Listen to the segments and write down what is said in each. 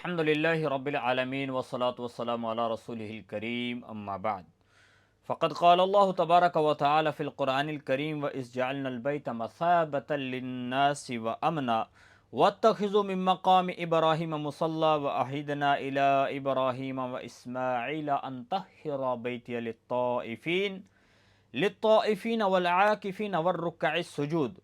الحمد لله رب العالمين والصلاة والسلام على رسوله الكريم أما بعد فقد قال الله تبارك وتعالى في القرآن الكريم وإذ جعلنا البيت مثابة للناس وأمنا واتخذوا من مقام إبراهيم مصلى وأعهدنا إلى إبراهيم وإسماعيل أن طهر بيتي للطائفين والعاكفين والركع السجود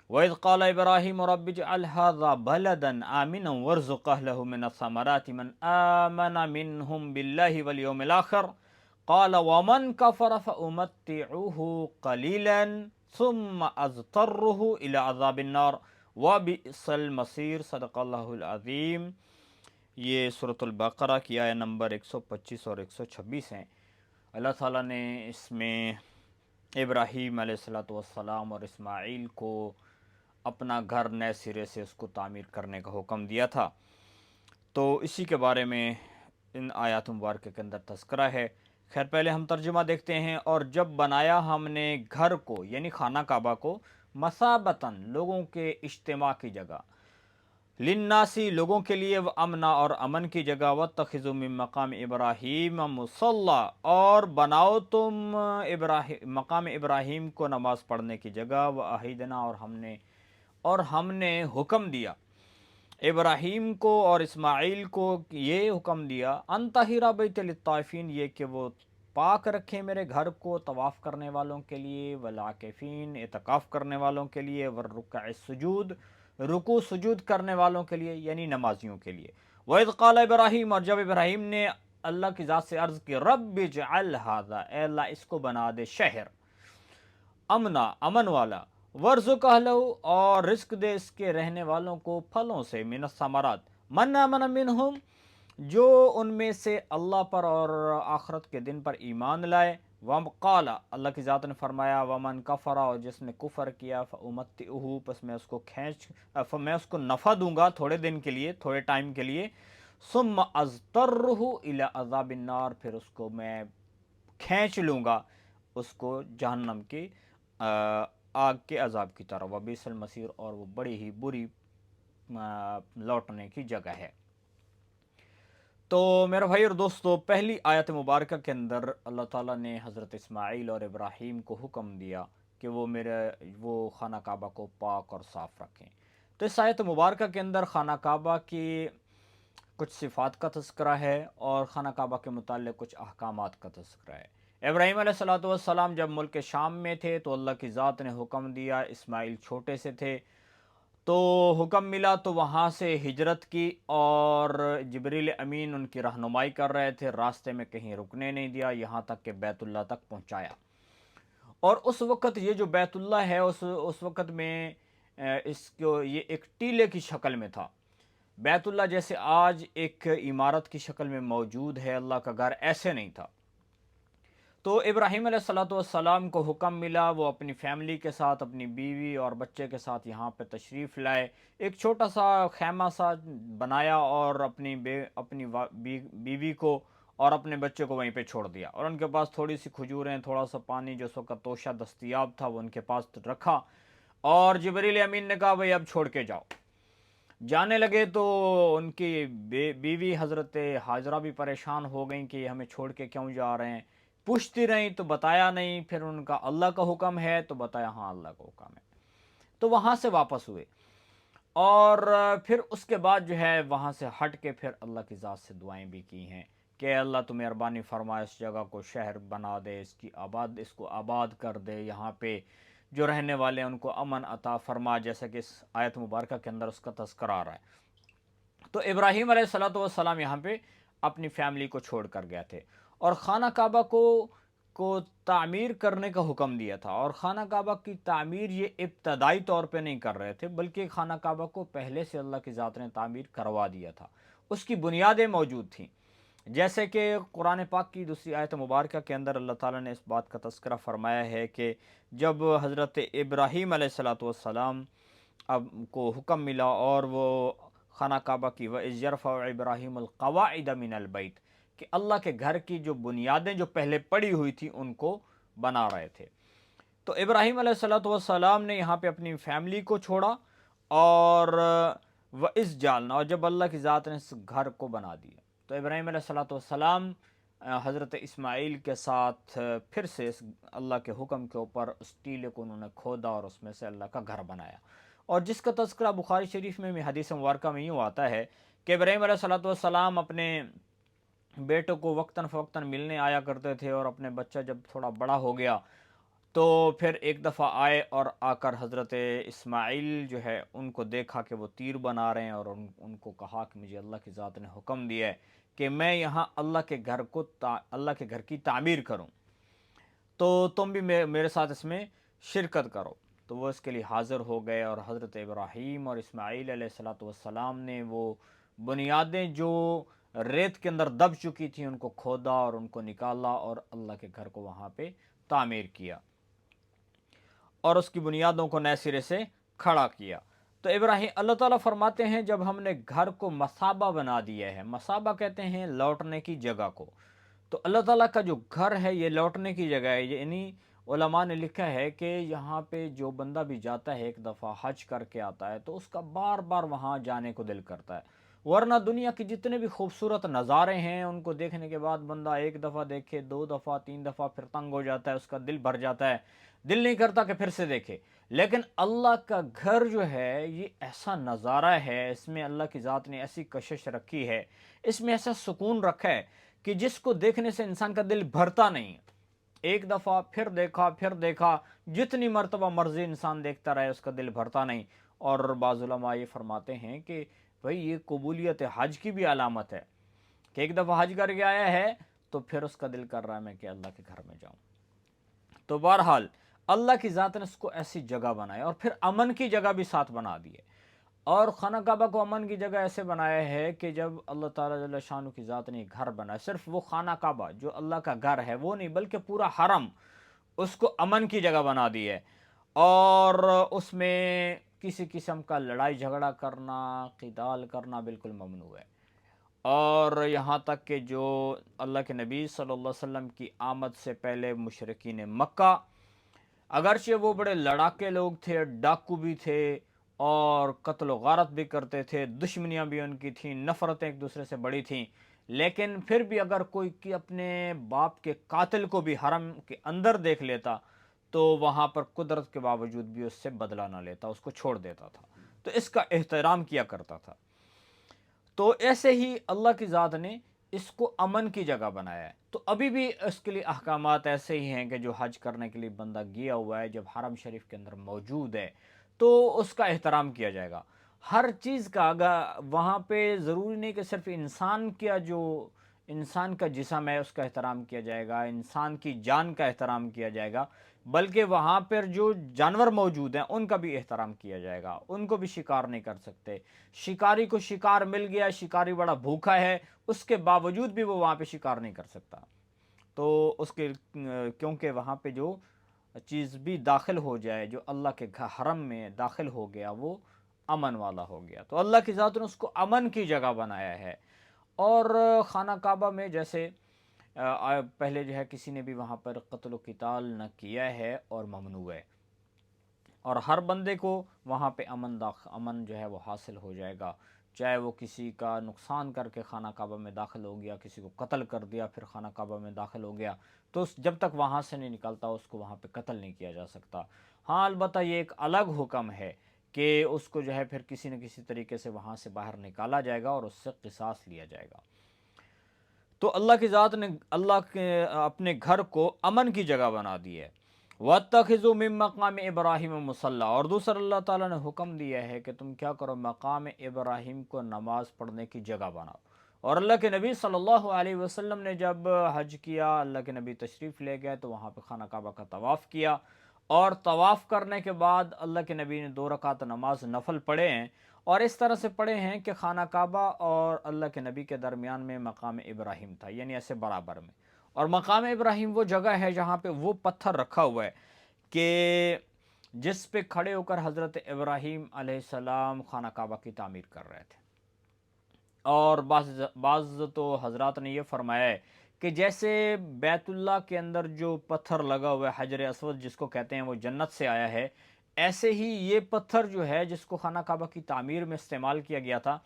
وَإِذْ قَالَ إِبْرَاهِيمُ رَبِّ اجْعَلْ هَذَا بَلَدًا آمِنًا وَارْزُقْ أَهْلَهُ مِنَ الثَّمَرَاتِ مَنْ آمَنَ مِنْهُمْ بِاللَّهِ وَالْيَوْمِ الْآخِرِ قَالَ وَمَنْ كَفَرَ فَأُمَتِّعُهُ قَلِيلًا ثُمَّ أَضْطَرُّهُ إِلَى عَذَابِ النَّارِ وَبِئْسَ الْمَصِيرُ صدق اللہ العظیم۔ یہ سورۃ البقرہ کی آیت نمبر 125 اور 126 ہیں۔ اللہ تعالیٰ نے اس میں ابراہیم علیہ السلام اور اسماعیل کو اپنا گھر نئے سرے سے اس کو تعمیر کرنے کا حکم دیا تھا، تو اسی کے بارے میں ان آیات مبارکہ کے اندر تذکرہ ہے۔ خیر پہلے ہم ترجمہ دیکھتے ہیں۔ اور جب بنایا ہم نے گھر کو یعنی خانہ کعبہ کو مثابتاً لوگوں کے اجتماع کی جگہ، للناسی لوگوں کے لیے، و امنا اور امن کی جگہ، واتخذوا من مقام ابراہیم مصلی اور بناؤ تم مقام ابراہیم کو نماز پڑھنے کی جگہ، وعہدنا اور ہم نے حکم دیا ابراہیم کو اور اسماعیل کو، یہ حکم دیا ان طہر بیت للطائفین، یہ کہ وہ پاک رکھیں میرے گھر کو طواف کرنے والوں کے لیے، والعاکفین اعتکاف کرنے والوں کے لیے، والرکع السجود رکوع سجود کرنے والوں کے لیے یعنی نمازیوں کے لیے۔ وَإِذْ قَالَ ابراہیم اور جب ابراہیم نے اللہ کی ذات سے عرض کی، رب اجعل ھذا اے اللہ اس کو بنا دے شہر امنا امن والا، ورزق اہلہ اور رزق دے اس کے رہنے والوں کو پھلوں سے، من الثمرات من آمن منہم جو ان میں سے اللہ پر اور آخرت کے دن پر ایمان لائے، وقال اللہ کی ذات نے فرمایا، ومن کفر اور جس نے کفر کیا، فامتعہ پس میں اس کو نفع دوں گا تھوڑے دن کے لیے، تھوڑے ٹائم کے لیے، ثم اضطرہ الی عذاب النار پھر اس کو میں کھینچ لوں گا اس کو جہنم کی آگ کے عذاب کی طرف، وبئس المصیر اور وہ بڑی ہی بری لوٹنے کی جگہ ہے۔ تو میرے بھائی اور دوستو، پہلی آیت مبارکہ کے اندر اللہ تعالیٰ نے حضرت اسماعیل اور ابراہیم کو حکم دیا کہ وہ خانہ کعبہ کو پاک اور صاف رکھیں۔ تو اس آیت مبارکہ کے اندر خانہ کعبہ کی کچھ صفات کا تذکرہ ہے اور خانہ کعبہ کے متعلق کچھ احکامات کا تذکرہ ہے۔ ابراہیم علیہ السلام جب ملک شام میں تھے تو اللہ کی ذات نے حکم دیا، اسماعیل چھوٹے سے تھے تو حکم ملا تو وہاں سے ہجرت کی، اور جبریل امین ان کی رہنمائی کر رہے تھے، راستے میں کہیں رکنے نہیں دیا، یہاں تک کہ بیت اللہ تک پہنچایا۔ اور اس وقت یہ جو بیت اللہ ہے اس وقت میں اس کو یہ ایک ٹیلے کی شکل میں تھا۔ بیت اللہ جیسے آج ایک عمارت کی شکل میں موجود ہے اللہ کا گھر، ایسے نہیں تھا۔ تو ابراہیم علیہ السلام کو حکم ملا، وہ اپنی فیملی کے ساتھ، اپنی بیوی اور بچے کے ساتھ یہاں پہ تشریف لائے، ایک چھوٹا سا خیمہ سا بنایا اور اپنی بیوی کو اور اپنے بچے کو وہیں پہ چھوڑ دیا، اور ان کے پاس تھوڑی سی کھجوریں، تھوڑا سا پانی جو اس وقت توشہ دستیاب تھا وہ ان کے پاس رکھا، اور جبریل امین نے کہا بھئی اب چھوڑ کے جاؤ۔ جانے لگے تو ان کی بیوی حضرت حاجرہ بھی پریشان ہو گئیں کہ ہمیں چھوڑ کے کیوں جا رہے ہیں، پوچھتی رہیں تو بتایا نہیں، پھر ان کا اللہ کا حکم ہے تو بتایا ہاں اللہ کا حکم ہے، تو وہاں سے واپس ہوئے، اور پھر اس کے بعد جو ہے وہاں سے ہٹ کے پھر اللہ کی ذات سے دعائیں بھی کی ہیں کہ اللہ تو مہربانی فرما اس جگہ کو شہر بنا دے، اس کو آباد کر دے، یہاں پہ جو رہنے والے ہیں ان کو امن عطا فرما، جیسا کہ اس آیت مبارکہ کے اندر اس کا تذکرہ آ رہا ہے۔ تو ابراہیم علیہ السلام یہاں پہ اپنی فیملی کو چھوڑ کر گئے تھے، اور خانہ کعبہ کو تعمیر کرنے کا حکم دیا تھا، اور خانہ کعبہ کی تعمیر یہ ابتدائی طور پہ نہیں کر رہے تھے، بلکہ خانہ کعبہ کو پہلے سے اللہ کی ذات نے تعمیر کروا دیا تھا، اس کی بنیادیں موجود تھیں، جیسے کہ قرآن پاک کی دوسری آیت مبارکہ کے اندر اللہ تعالیٰ نے اس بات کا تذکرہ فرمایا ہے کہ جب حضرت ابراہیم علیہ السلام کو حکم ملا اور وہ خانہ کعبہ کی، وَإِذْ يَرْفَعُ إِبْرَاهِيمُ الْقَوَاعِدَ مِنَ الْبَيْتِ کہ اللہ کے گھر کی جو بنیادیں جو پہلے پڑی ہوئی تھی ان کو بنا رہے تھے، تو ابراہیم علیہ السلام نے یہاں پہ اپنی فیملی کو چھوڑا اور وَإِذْ جَعَلْنَا، اور جب اللہ کی ذات نے اس گھر کو بنا دیا، تو ابراہیم علیہ الصلوۃ والسلام حضرت اسماعیل کے ساتھ پھر سے اس اللہ کے حکم کے اوپر اس ٹیلے کو انہوں نے کھودا اور اس میں سے اللہ کا گھر بنایا، اور جس کا تذکرہ بخاری شریف میں بھی حدیث مبارکہ میں یوں آتا ہے کہ ابراہیم علیہ الصلوۃ والسلام اپنے بیٹوں کو وقتاً فوقتاً ملنے آیا کرتے تھے، اور اپنے بچہ جب تھوڑا بڑا ہو گیا تو پھر ایک دفعہ آئے اور آ کر حضرت اسماعیل جو ہے ان کو دیکھا کہ وہ تیر بنا رہے ہیں، اور ان کو کہا کہ مجھے اللہ کی ذات نے حکم دیا ہے کہ میں یہاں اللہ کے گھر کی تعمیر کروں، تو تم بھی میرے ساتھ اس میں شرکت کرو۔ تو وہ اس کے لیے حاضر ہو گئے، اور حضرت ابراہیم اور اسماعیل علیہ الصلوۃ والسلام نے وہ بنیادیں جو ریت کے اندر دب چکی تھیں ان کو کھودا اور ان کو نکالا، اور اللہ کے گھر کو وہاں پہ تعمیر کیا اور اس کی بنیادوں کو نئے سرے سے کھڑا کیا۔ تو ابراہیم، اللہ تعالیٰ فرماتے ہیں جب ہم نے گھر کو مثابہ بنا دیا ہے، مثابہ کہتے ہیں لوٹنے کی جگہ کو، تو اللہ تعالیٰ کا جو گھر ہے یہ لوٹنے کی جگہ ہے، یعنی علماء نے لکھا ہے کہ یہاں پہ جو بندہ بھی جاتا ہے ایک دفعہ حج کر کے آتا ہے تو اس کا بار بار وہاں جانے کو دل کرتا ہے، ورنہ دنیا کی جتنے بھی خوبصورت نظارے ہیں ان کو دیکھنے کے بعد بندہ ایک دفعہ دیکھے، دو دفعہ، تین دفعہ، پھر تنگ ہو جاتا ہے، اس کا دل بھر جاتا ہے، دل نہیں کرتا کہ پھر سے دیکھے۔ لیکن اللہ کا گھر جو ہے یہ ایسا نظارہ ہے، اس میں اللہ کی ذات نے ایسی کشش رکھی ہے، اس میں ایسا سکون رکھا ہے کہ جس کو دیکھنے سے انسان کا دل بھرتا نہیں، ایک دفعہ پھر دیکھا، پھر دیکھا، جتنی مرتبہ مرضی انسان دیکھتا رہے اس کا دل بھرتا نہیں۔ اور بعض علماء یہ فرماتے ہیں کہ بھئی یہ قبولیت حج کی بھی علامت ہے کہ ایک دفعہ حج کر کے آیا ہے تو پھر اس کا دل کر رہا ہے میں کہ اللہ کے گھر میں جاؤں۔ تو بہرحال اللہ کی ذات نے اس کو ایسی جگہ بنایا، اور پھر امن کی جگہ بھی ساتھ بنا دی ہے، اور خانہ کعبہ کو امن کی جگہ ایسے بنایا ہے کہ جب اللہ تعالیٰ جل شانہ کی ذات نے گھر بنایا، صرف وہ خانہ کعبہ جو اللہ کا گھر ہے وہ نہیں بلکہ پورا حرم اس کو امن کی جگہ بنا دی ہے، اور اس میں کسی قسم کا لڑائی جھگڑا کرنا، قتال کرنا بالکل ممنوع ہے، اور یہاں تک کہ جو اللہ کے نبی صلی اللہ علیہ وسلم کی آمد سے پہلے مشرکین مکہ، اگرچہ وہ بڑے لڑاکے لوگ تھے، ڈاکو بھی تھے، اور قتل و غارت بھی کرتے تھے، دشمنیاں بھی ان کی تھیں، نفرتیں ایک دوسرے سے بڑی تھیں، لیکن پھر بھی اگر کوئی اپنے باپ کے قاتل کو بھی حرم کے اندر دیکھ لیتا تو وہاں پر قدرت کے باوجود بھی اس سے بدلہ نہ لیتا، اس کو چھوڑ دیتا تھا، تو اس کا احترام کیا کرتا تھا۔ تو ایسے ہی اللہ کی ذات نے اس کو امن کی جگہ بنایا ہے، تو ابھی بھی اس کے لیے احکامات ایسے ہی ہیں کہ جو حج کرنے کے لیے بندہ گیا ہوا ہے جب حرم شریف کے اندر موجود ہے تو اس کا احترام کیا جائے گا، ہر چیز کا۔ وہاں پہ ضروری نہیں کہ صرف انسان کا جسم ہے اس کا احترام کیا جائے گا، انسان کی جان کا احترام کیا جائے گا، بلکہ وہاں پر جو جانور موجود ہیں ان کا بھی احترام کیا جائے گا، ان کو بھی شکار نہیں کر سکتے۔ شکاری کو شکار مل گیا، شکاری بڑا بھوکا ہے، اس کے باوجود بھی وہ وہاں پہ شکار نہیں کر سکتا، تو اس کے کیونکہ وہاں پہ جو چیز بھی داخل ہو جائے جو اللہ کے حرم میں داخل ہو گیا وہ امن والا ہو گیا، تو اللہ کی ذات نے اس کو امن کی جگہ بنایا ہے۔ اور خانہ کعبہ میں جیسے پہلے جو ہے کسی نے بھی وہاں پر قتل و قتال نہ کیا ہے اور ممنوع ہے، اور ہر بندے کو وہاں پہ امن جو ہے وہ حاصل ہو جائے گا، چاہے وہ کسی کا نقصان کر کے خانہ کعبہ میں داخل ہو گیا، کسی کو قتل کر دیا پھر خانہ کعبہ میں داخل ہو گیا، تو جب تک وہاں سے نہیں نکلتا اس کو وہاں پہ قتل نہیں کیا جا سکتا۔ ہاں البتہ یہ ایک الگ حکم ہے کہ اس کو جو ہے پھر کسی نہ کسی طریقے سے وہاں سے باہر نکالا جائے گا اور اس سے قصاص لیا جائے گا۔ تو اللہ کی ذات نے اللہ کے اپنے گھر کو امن کی جگہ بنا دی ہے۔ وَاتَّخِذُوا مِن مَقَامِ إِبْرَاهِيمَ مُصَلَّى، اور دوسرا اللہ تعالیٰ نے حکم دیا ہے کہ تم کیا کرو، مقام ابراہیم کو نماز پڑھنے کی جگہ بناؤ۔ اور اللہ کے نبی صلی اللہ علیہ وسلم نے جب حج کیا، اللہ کے نبی تشریف لے گئے تو وہاں پہ خانہ کعبہ کا طواف کیا، اور طواف کرنے کے بعد اللہ کے نبی نے 2 رکعت نماز نفل پڑھے ہیں، اور اس طرح سے پڑھے ہیں کہ خانہ کعبہ اور اللہ کے نبی کے درمیان میں مقام ابراہیم تھا، یعنی ایسے برابر میں، اور مقام ابراہیم وہ جگہ ہے جہاں پہ وہ پتھر رکھا ہوا ہے کہ جس پہ کھڑے ہو کر حضرت ابراہیم علیہ السلام خانہ کعبہ کی تعمیر کر رہے تھے۔ اور بعض تو حضرات نے یہ فرمایا ہے کہ جیسے بیت اللہ کے اندر جو پتھر لگا ہوا ہے حجر اسود جس کو کہتے ہیں وہ جنت سے آیا ہے، ایسے ہی یہ پتھر جو ہے جس کو خانہ کعبہ کی تعمیر میں استعمال کیا گیا تھا،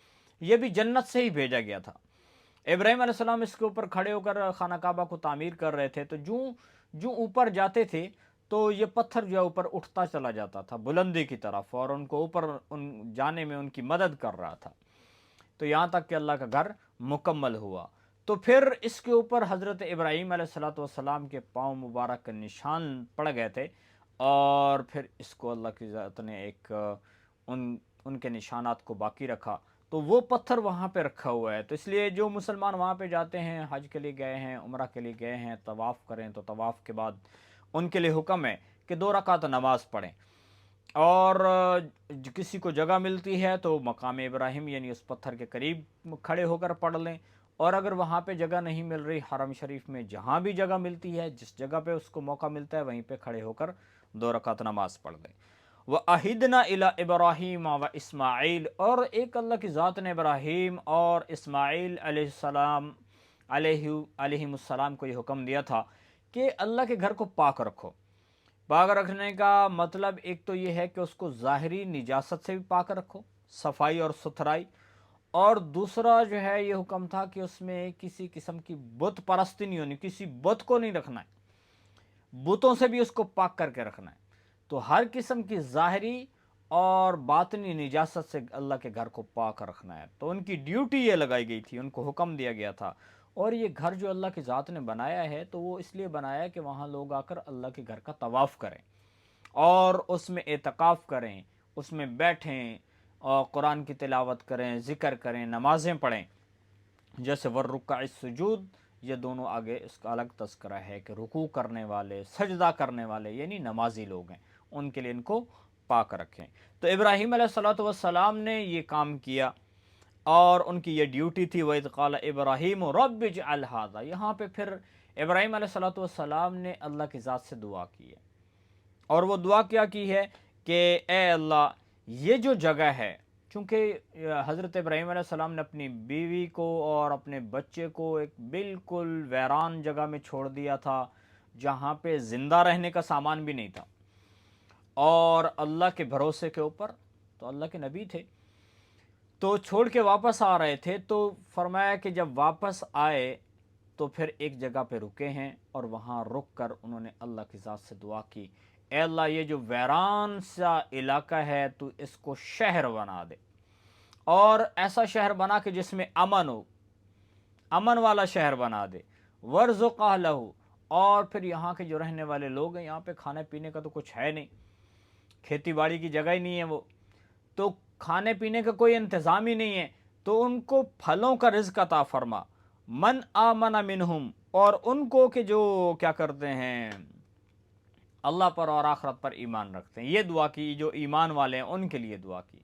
یہ بھی جنت سے ہی بھیجا گیا تھا۔ ابراہیم علیہ السلام اس کے اوپر کھڑے ہو کر خانہ کعبہ کو تعمیر کر رہے تھے، تو جو اوپر جاتے تھے تو یہ پتھر جو ہے اوپر اٹھتا چلا جاتا تھا بلندی کی طرف، اور ان کو اوپر جانے میں ان کی مدد کر رہا تھا، تو یہاں تک کہ اللہ کا گھر مکمل ہوا۔ تو پھر اس کے اوپر حضرت ابراہیم علیہ السلام کے پاؤں مبارک کے نشان پڑ گئے تھے، اور پھر اس کو اللہ کی ذات نے ایک ان کے نشانات کو باقی رکھا، تو وہ پتھر وہاں پہ رکھا ہوا ہے۔ تو اس لیے جو مسلمان وہاں پہ جاتے ہیں، حج کے لیے گئے ہیں، عمرہ کے لیے گئے ہیں، طواف کریں، تو طواف کے بعد ان کے لیے حکم ہے کہ 2 رکعت نماز پڑھیں، اور کسی کو جگہ ملتی ہے تو مقام ابراہیم یعنی اس پتھر کے قریب کھڑے ہو کر پڑھ لیں، اور اگر وہاں پہ جگہ نہیں مل رہی، حرم شریف میں جہاں بھی جگہ ملتی ہے، جس جگہ پہ اس کو موقع ملتا ہے، وہیں پہ کھڑے ہو کر 2 رکعت نماز پڑھ لیں۔ وَأَحِدْنَا إِلَىٰ إِبْرَاهِيمَ وَإِسْمَاعِيلَ، اور ایک اللہ کی ذات نے ابراہیم اور اسماعیل علیہ السلام علیہم السلام کو یہ حکم دیا تھا کہ اللہ کے گھر کو پاک رکھو۔ پاک رکھنے کا مطلب ایک تو یہ ہے کہ اس کو ظاہری نجاست سے بھی پاک رکھو، صفائی اور ستھرائی، اور دوسرا جو ہے یہ حکم تھا کہ اس میں کسی قسم کی بت پرستی نہیں ہونی، کسی بت کو نہیں رکھنا ہے، بتوں سے بھی اس کو پاک کر کے رکھنا ہے۔ تو ہر قسم کی ظاہری اور باطنی نجاست سے اللہ کے گھر کو پاک رکھنا ہے، تو ان کی ڈیوٹی یہ لگائی گئی تھی، ان کو حکم دیا گیا تھا۔ اور یہ گھر جو اللہ کی ذات نے بنایا ہے تو وہ اس لیے بنایا ہے کہ وہاں لوگ آ کر اللہ کے گھر کا طواف کریں، اور اس میں اعتکاف کریں، اس میں بیٹھیں، اور قرآن کی تلاوت کریں، ذکر کریں، نمازیں پڑھیں، جیسے والرکع السجود، یہ دونوں آگے اس کا الگ تذکرہ ہے کہ رکوع کرنے والے، سجدہ کرنے والے یعنی نمازی لوگ ہیں، ان کے لیے ان کو پاک رکھیں۔ تو ابراہیم علیہ السلام نے یہ کام کیا، اور ان کی یہ ڈیوٹی تھی۔ وَإِذْ قَالَ إِبْرَاهِيمُ رَبِّ اجْعَلْ هَٰذَا، یہاں پہ پھر ابراہیم علیہ السلام نے اللہ کی ذات سے دعا کی ہے، اور وہ دعا کیا کی ہے کہ اے اللہ، یہ جو جگہ ہے، چونکہ حضرت ابراہیم علیہ السلام نے اپنی بیوی کو اور اپنے بچے کو ایک بالکل ویران جگہ میں چھوڑ دیا تھا، جہاں پہ زندہ رہنے کا سامان بھی نہیں تھا، اور اللہ کے بھروسے کے اوپر، تو اللہ کے نبی تھے، تو چھوڑ کے واپس آ رہے تھے، تو فرمایا کہ جب واپس آئے تو پھر ایک جگہ پہ رکے ہیں، اور وہاں رک کر انہوں نے اللہ کی ذات سے دعا کی، اے اللہ یہ جو ویران سا علاقہ ہے تو اس کو شہر بنا دے، اور ایسا شہر بنا کہ جس میں امن ہو، امن والا شہر بنا دے، ورزق اہلہ، اور پھر یہاں کے جو رہنے والے لوگ ہیں، یہاں پہ کھانے پینے کا تو کچھ ہے نہیں، کھیتی باڑی کی جگہ ہی نہیں ہے وہ، تو کھانے پینے کا کوئی انتظام ہی نہیں ہے، تو ان کو پھلوں کا رزق عطا فرما، من آمن منہم، اور ان کو کہ جو کیا کرتے ہیں، اللہ پر اور آخرت پر ایمان رکھتے ہیں، یہ دعا کی، جو ایمان والے ہیں ان کے لیے دعا کی،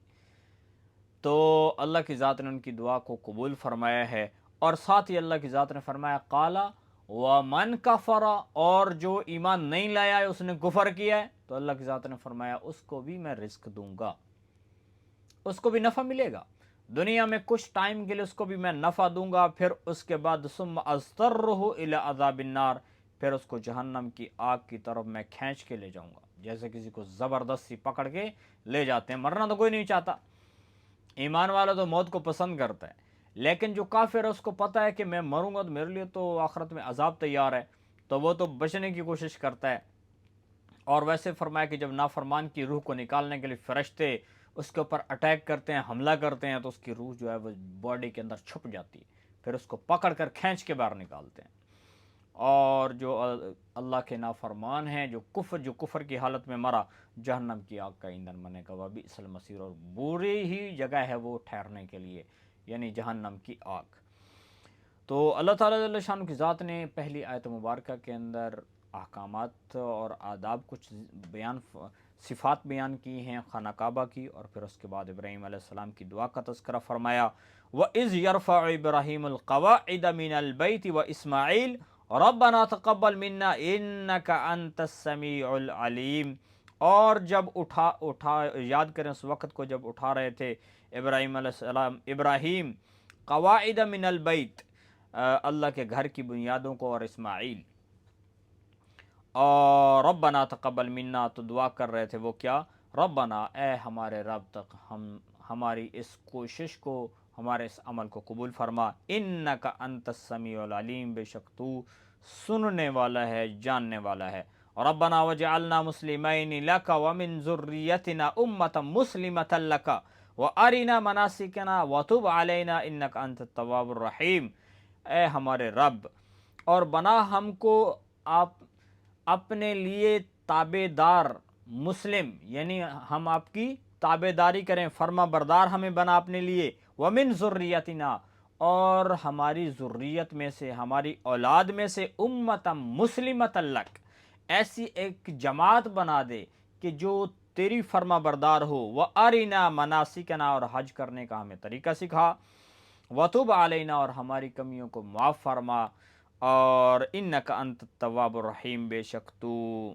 تو اللہ کی ذات نے ان کی دعا کو قبول فرمایا ہے، اور ساتھ ہی اللہ کی ذات نے فرمایا قالا ومن کفر، اور جو ایمان نہیں لایا ہے، اس نے کفر کیا ہے، تو اللہ کی ذات نے فرمایا اس کو بھی میں رزق دوں گا، اس کو بھی نفع ملے گا دنیا میں، کچھ ٹائم کے لیے اس کو بھی میں نفع دوں گا، پھر اس کے بعد ثم اضطرہ الی عذاب النار، پھر اس کو جہنم کی آگ کی طرف میں کھینچ کے لے جاؤں گا، جیسے کسی کو زبردستی پکڑ کے لے جاتے ہیں، مرنا تو کوئی نہیں چاہتا، ایمان والا تو موت کو پسند کرتا ہے، لیکن جو کافر ہے اس کو پتہ ہے کہ میں مروں گا تو میرے لیے تو آخرت میں عذاب تیار ہے، تو وہ تو بچنے کی کوشش کرتا ہے۔ اور ویسے فرمایا کہ جب نافرمان کی روح کو نکالنے کے لیے فرشتے اس کے اوپر اٹیک کرتے ہیں، حملہ کرتے ہیں، تو اس کی روح جو ہے وہ باڈی کے اندر چھپ جاتی ہے، پھر اس کو پکڑ کر کھینچ کے باہر نکالتے ہیں، اور جو اللہ کے نافرمان ہیں، جو کفر کی حالت میں مرا، جہنم کی آگ کا ایندھن بنے گا، وبئس المصیر، اور بری ہی جگہ ہے وہ ٹھہرنے کے لیے، یعنی جہنم کی آگ۔ تو اللہ تعالیٰ جل شانہ کی ذات نے پہلی آیت مبارکہ کے اندر احکامات اور آداب کچھ بیان، صفات بیان کی ہیں خانہ کعبہ کی، اور پھر اس کے بعد ابراہیم علیہ السلام کی دعا کا تذکرہ فرمایا، وَإِذْ يَرْفَعُ إِبْرَاهِيمُ الْقَوَاعِدَ مِنَ الْبَيْتِ وَإِسْمَاعِيلُ رَبَّنَا تَقَبَّلْ مِنَّا إِنَّكَ أَنْتَ السَّمِيعُ الْعَلِيمُ، اور جب اٹھا یاد کریں اس وقت کو جب اٹھا رہے تھے ابراہیم قواعد من البیت، اللہ کے گھر کی بنیادوں کو، اور اسماعیل، اور ربنا تقبل منا، تو دعا کر رہے تھے وہ کیا، ربنا اے ہمارے رب تک ہماری اس کوشش کو، ہمارے اس عمل کو قبول فرما، انک انت السمیع العلیم، بے شک تو سننے والا ہے، جاننے والا ہے۔ ربنا وجعلنا مسلمین لک ومن ذریتنا امۃ مسلمۃ لک وارنا مناسکنا وتب علینا انک انت التواب الرحیم۔ اے ہمارے رب، اور بنا ہم کو آپ اپنے لیے تابع دار مسلم، یعنی ہم آپ کی تابع داری کریں، فرما بردار ہمیں بنا اپنے لیے، ومن ذریتنا، اور ہماری ذریت میں سے، ہماری اولاد میں سے، امت مسلمۃ لک، ایسی ایک جماعت بنا دے کہ جو تیری فرما بردار ہو، وَأَرِنَا مَنَاسِكَنَا، اور حج کرنے کا ہمیں طریقہ سکھا، وَتُبْ عَلَيْنَا، اور ہماری کمیوں کو معاف فرما، اور اِنَّكَ أَنْتَ التَّوَّابُ الرَّحِيمُ، بے شک تو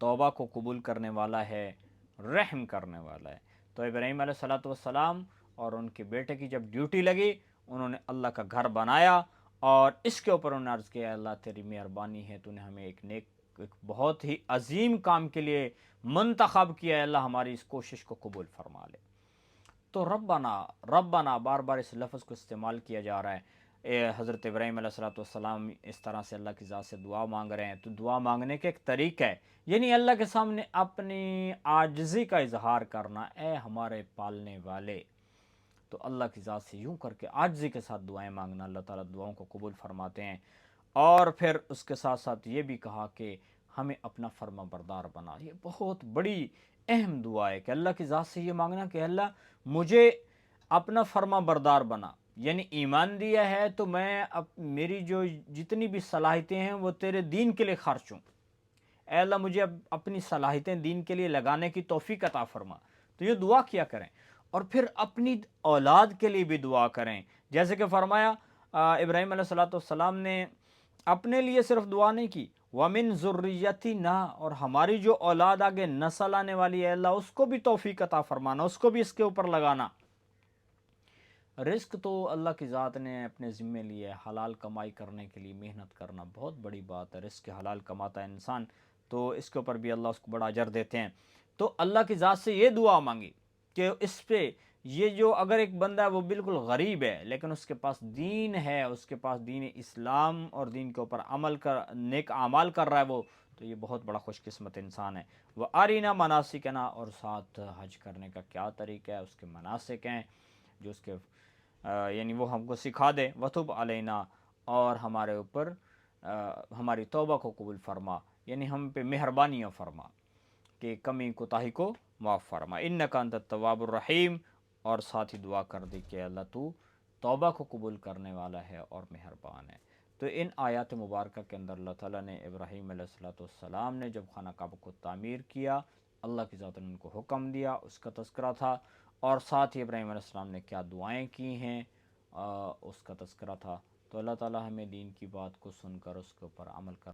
توبہ کو قبول کرنے والا ہے، رحم کرنے والا ہے۔ تو ابراہیم علیہ الصلوۃ والسلام اور ان کے بیٹے کی جب ڈیوٹی لگی، انہوں نے اللہ کا گھر بنایا، اور اس کے اوپر انہوں نے عرض کیا، اللہ تیری مہربانی ہے، تو نے ہمیں ایک بہت ہی عظیم کام کے لیے منتخب کیا ہے، اللہ ہماری اس کوشش کو قبول فرما لے۔ تو ربنا بار بار اس لفظ کو استعمال کیا جا رہا ہے۔ حضرت ابراہیم علیہ الصلوۃ والسلام اس طرح سے اللہ کی ذات سے دعا مانگ رہے ہیں، تو دعا مانگنے کا ایک طریقہ ہے، یعنی اللہ کے سامنے اپنی عاجزی کا اظہار کرنا، اے ہمارے پالنے والے۔ تو اللہ کی ذات سے یوں کر کے عاجزی کے ساتھ دعائیں مانگنا، اللہ تعالیٰ دعاؤں کو قبول فرماتے ہیں۔ اور پھر اس کے ساتھ ساتھ یہ بھی کہا کہ ہمیں اپنا فرما بردار بنا۔ یہ بہت بڑی اہم دعا ہے کہ اللہ کی ذات سے یہ مانگنا کہ اللہ مجھے اپنا فرما بردار بنا، یعنی ایمان دیا ہے تو میں میری جو جتنی بھی صلاحیتیں ہیں وہ تیرے دین کے لیے خرچ ہوں، اے اللہ مجھے اپنی صلاحیتیں دین کے لیے لگانے کی توفیق عطا فرما۔ تو یہ دعا کیا کریں، اور پھر اپنی اولاد کے لیے بھی دعا کریں، جیسے کہ فرمایا ابراہیم علیہ الصلوۃ والسلام نے اپنے لیے صرف دعا نہیں کی، وَمِن ذُرِّيَّتِنَا، اور ہماری جو اولاد آگے نسل آنے والی ہے، اللہ اس کو بھی توفیق عطا فرمانا، اس کو بھی اس کے اوپر لگانا۔ رزق تو اللہ کی ذات نے اپنے ذمے لیے، حلال کمائی کرنے کے لیے محنت کرنا بہت بڑی بات ہے، رزق حلال کماتا ہے انسان، تو اس کے اوپر بھی اللہ اس کو بڑا اجر دیتے ہیں۔ تو اللہ کی ذات سے یہ دعا مانگی کہ اس پہ، یہ جو اگر ایک بندہ ہے وہ بالکل غریب ہے لیکن اس کے پاس دین ہے، اس کے پاس دین اسلام اور دین کے اوپر عمل کر نیک اعمال کر رہا ہے وہ، تو یہ بہت بڑا خوش قسمت انسان ہے۔ وہ آرینا مناسکنا، اور ساتھ حج کرنے کا کیا طریقہ ہے، اس کے مناسک ہیں جو اس کے یعنی وہ ہم کو سکھا دے، وتب علینا، اور ہمارے اوپر ہماری توبہ کو قبول فرما، یعنی ہم پہ مہربانیاں فرما، کہ کمی کوتاہی کو معاف فرما، انک انت التواب الرحیم، اور ساتھ ہی دعا کر دی کہ اللہ تو توبہ کو قبول کرنے والا ہے اور مہربان ہے۔ تو ان آیات مبارکہ کے اندر اللہ تعالیٰ نے ابراہیم علیہ الصلوۃ والسلام نے جب خانہ کعبہ کو تعمیر کیا، اللہ کی ذات نے ان کو حکم دیا، اس کا تذکرہ تھا، اور ساتھ ہی ابراہیم علیہ السلام نے کیا دعائیں کی ہیں اس کا تذکرہ تھا۔ تو اللہ تعالیٰ ہمیں دین کی بات کو سن کر اس کے اوپر عمل کر